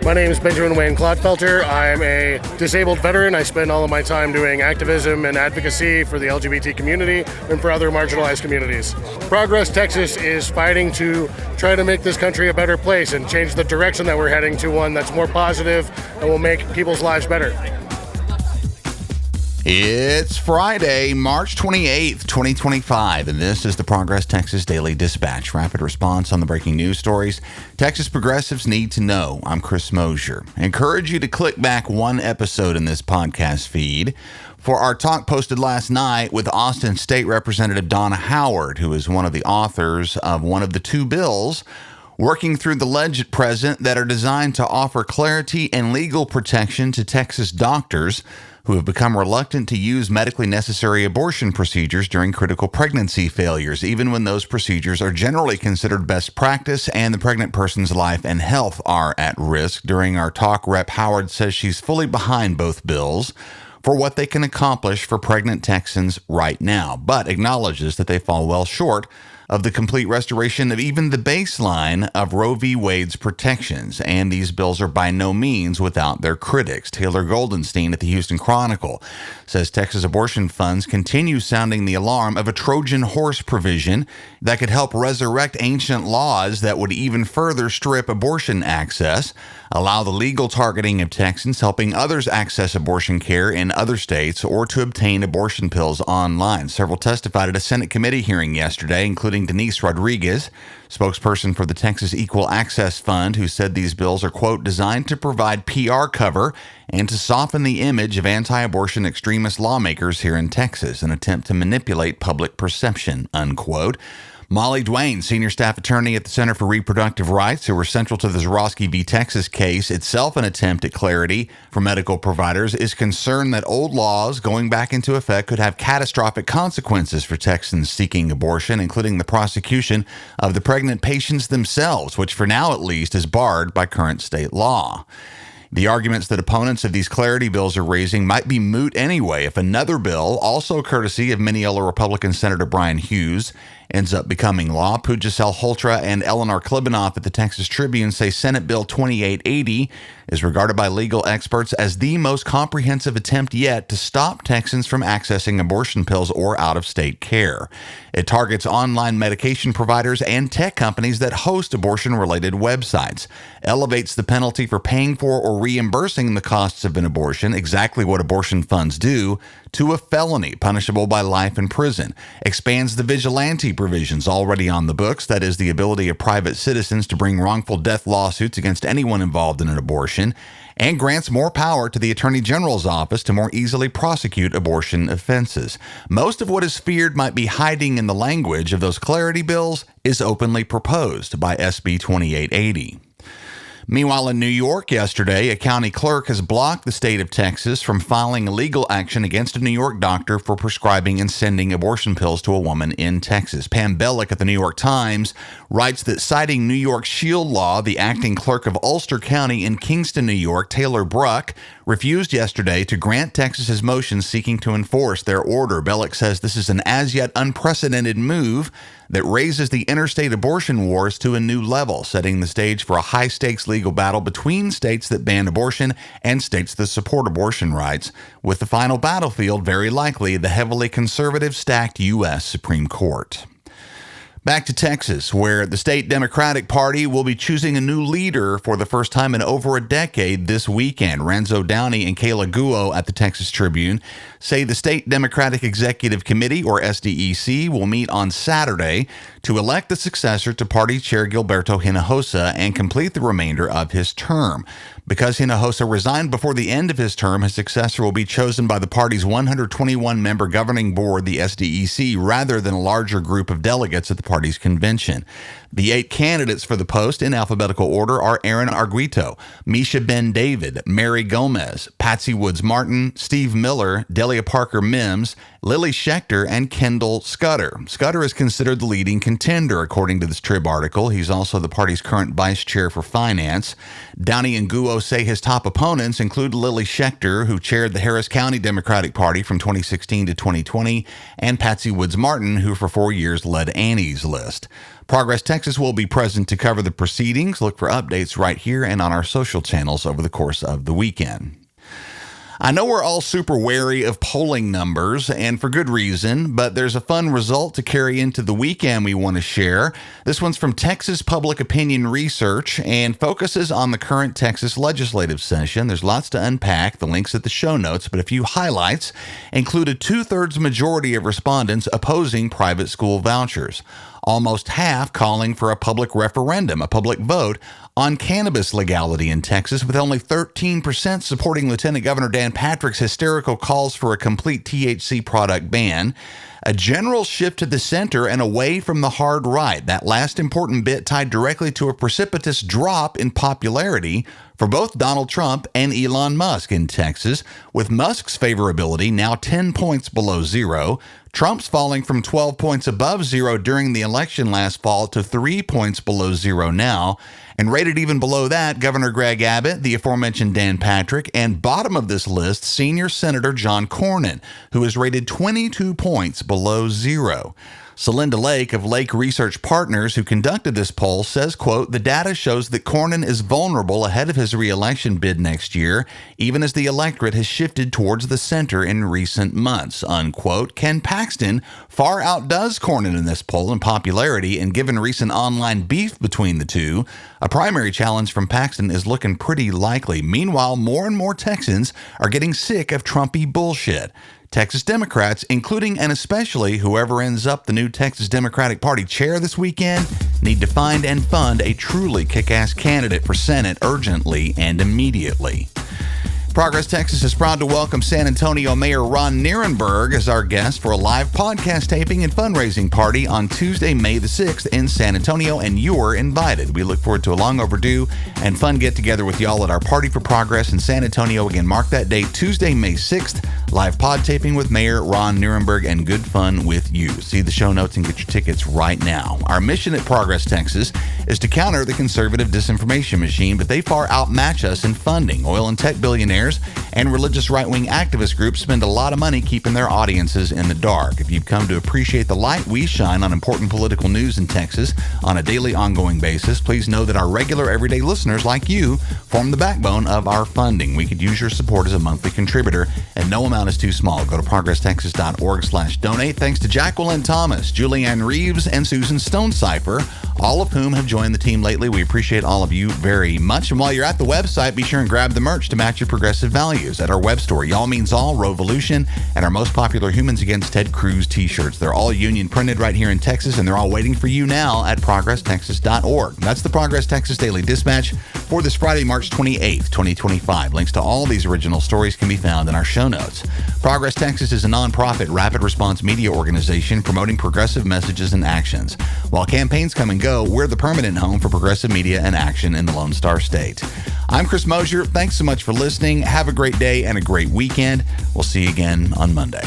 My name is Benjamin Wayne Clodfelter. I'm a disabled veteran. I spend all of my time doing activism and advocacy for the LGBT community and for other marginalized communities. Progress Texas is fighting to try to make this country a better place and change the direction that we're heading to one that's more positive and will make people's lives better. It's Friday, March 28th, 2025, and this is the Progress Texas Daily Dispatch. Rapid response on the breaking news stories Texas progressives need to know. I'm Chris Mosier. I encourage you to click back one episode in this podcast feed for our talk posted last night with Austin State Representative Donna Howard, who is one of the authors of one of the two bills working through the ledge at present that are designed to offer clarity and legal protection to Texas doctors who have become reluctant to use medically necessary abortion procedures during critical pregnancy failures, even when those procedures are generally considered best practice and the pregnant person's life and health are at risk. During our talk, Rep. Howard says she's fully behind both bills for what they can accomplish for pregnant Texans right now, but acknowledges that they fall well short of the complete restoration of even the baseline of Roe v. Wade's protections, and these bills are by no means without their critics. Taylor Goldenstein at the Houston Chronicle says Texas abortion funds continue sounding the alarm of a Trojan horse provision that could help resurrect ancient laws that would even further strip abortion access, allow the legal targeting of Texans, helping others access abortion care in other states, or to obtain abortion pills online. Several testified at a Senate committee hearing yesterday, including Denise Rodriguez, spokesperson for the Texas Equal Access Fund, who said these bills are, quote, designed to provide PR cover and to soften the image of anti-abortion extremist lawmakers here in Texas, an attempt to manipulate public perception, unquote. Molly Duane, senior staff attorney at the Center for Reproductive Rights, who were central to the Zurofsky v. Texas case, itself an attempt at clarity for medical providers, is concerned that old laws going back into effect could have catastrophic consequences for Texans seeking abortion, including the prosecution of the pregnant patients themselves, which for now at least is barred by current state law. The arguments that opponents of these clarity bills are raising might be moot anyway if another bill, also courtesy of Mineola Republican Senator Brian Hughes, ends up becoming law. Pooja Salhotra and Eleanor Klibanoff at the Texas Tribune say Senate Bill 2880 is regarded by legal experts as the most comprehensive attempt yet to stop Texans from accessing abortion pills or out-of-state care. It targets online medication providers and tech companies that host abortion-related websites, elevates the penalty for paying for or reimbursing the costs of an abortion, exactly what abortion funds do, to a felony punishable by life in prison, expands the vigilante provisions already on the books, that is, the ability of private citizens to bring wrongful death lawsuits against anyone involved in an abortion, and grants more power to the Attorney General's office to more easily prosecute abortion offenses. Most of what is feared might be hiding in the language of those clarity bills is openly proposed by SB 2880. Meanwhile, in New York yesterday, a county clerk has blocked the state of Texas from filing legal action against a New York doctor for prescribing and sending abortion pills to a woman in Texas. Pam Bellick at the New York Times writes that, citing New York's Shield Law, the acting clerk of Ulster County in Kingston, New York, Taylor Bruck, refused yesterday to grant Texas's motion seeking to enforce their order. Bellick says this is an as-yet unprecedented move that raises the interstate abortion wars to a new level, setting the stage for a high-stakes legal battle between states that ban abortion and states that support abortion rights, with the final battlefield very likely the heavily conservative-stacked U.S. Supreme Court. Back to Texas, where the state Democratic Party will be choosing a new leader for the first time in over a decade this weekend. Renzo Downey and Kayla Guo at the Texas Tribune say the State Democratic Executive Committee, or SDEC, will meet on Saturday to elect the successor to party chair Gilberto Hinojosa and complete the remainder of his term. Because Hinojosa resigned before the end of his term, his successor will be chosen by the party's 121-member governing board, the SDEC, rather than a larger group of delegates at the party's convention. The 8 candidates for the post, in alphabetical order, are Aaron Arguito, Misha Ben David, Mary Gomez, Patsy Woods Martin, Steve Miller, Delia Parker Mims, Lily Schechter and Kendall Scudder. Scudder is considered the leading contender, according to this Trib article. He's also the party's current vice chair for finance. Downey and Guo say his top opponents include Lily Schechter, who chaired the Harris County Democratic Party from 2016 to 2020, and Patsy Woods Martin, who for 4 years led Annie's List. Progress Texas will be present to cover the proceedings. Look for updates right here and on our social channels over the course of the weekend. I know we're all super wary of polling numbers, and for good reason, but there's a fun result to carry into the weekend we want to share. This one's from Texas Public Opinion Research and focuses on the current Texas legislative session. There's lots to unpack, the links at the show notes, but a few highlights include a 2/3 majority of respondents opposing private school vouchers. Almost half calling for a public referendum, a public vote on cannabis legality in Texas, with only 13% supporting Lieutenant Governor Dan Patrick's hysterical calls for a complete THC product ban. A general shift to the center and away from the hard right. That last important bit tied directly to a precipitous drop in popularity for both Donald Trump and Elon Musk in Texas, with Musk's favorability now 10 points below zero. Trump's falling from 12 points above zero during the election last fall to 3 points below zero now. And rated even below that, Governor Greg Abbott, the aforementioned Dan Patrick, and bottom of this list, Senior Senator John Cornyn, who is rated 22 points below zero. Celinda Lake of Lake Research Partners, who conducted this poll, says, quote, "The data shows that Cornyn is vulnerable ahead of his re-election bid next year, even as the electorate has shifted towards the center in recent months," unquote. Ken Paxton far outdoes Cornyn in this poll in popularity, and given recent online beef between the two, a primary challenge from Paxton is looking pretty likely. Meanwhile, more and more Texans are getting sick of Trumpy bullshit. Texas Democrats, including and especially whoever ends up the new Texas Democratic Party chair this weekend, need to find and fund a truly kick-ass candidate for Senate urgently and immediately. Progress Texas is proud to welcome San Antonio Mayor Ron Nirenberg as our guest for a live podcast taping and fundraising party on Tuesday, May the 6th in San Antonio, and you're invited. We look forward to a long overdue and fun get-together with y'all at our Party for Progress in San Antonio. Again, mark that date, Tuesday, May 6th, live pod taping with Mayor Ron Nirenberg and good fun with you. See the show notes and get your tickets right now. Our mission at Progress Texas is to counter the conservative disinformation machine, but they far outmatch us in funding. Oil and tech billionaires and religious right-wing activist groups spend a lot of money keeping their audiences in the dark. If you've come to appreciate the light we shine on important political news in Texas on a daily ongoing basis, please know that our regular everyday listeners like you form the backbone of our funding. We could use your support as a monthly contributor, and no amount is too small. Go to progresstexas.org/donate. Thanks to Jacqueline Thomas, Julianne Reeves, and Susan Stonecipher, all of whom have joined the team lately. We appreciate all of you very much. And while you're at the website, be sure and grab the merch to match your progressive values at our web store. Y'all Means All, Rovolution, and our most popular Humans Against Ted Cruz t-shirts. They're all union printed right here in Texas, and they're all waiting for you now at progresstexas.org. That's the Progress Texas Daily Dispatch for this Friday, March 28th, 2025. Links to all these original stories can be found in our show notes. Progress Texas is a nonprofit rapid response media organization promoting progressive messages and actions. While campaigns come and go, we're the permanent home for progressive media and action in the Lone Star State. I'm Chris Mosier. Thanks so much for listening. Have a great day and a great weekend. We'll see you again on Monday.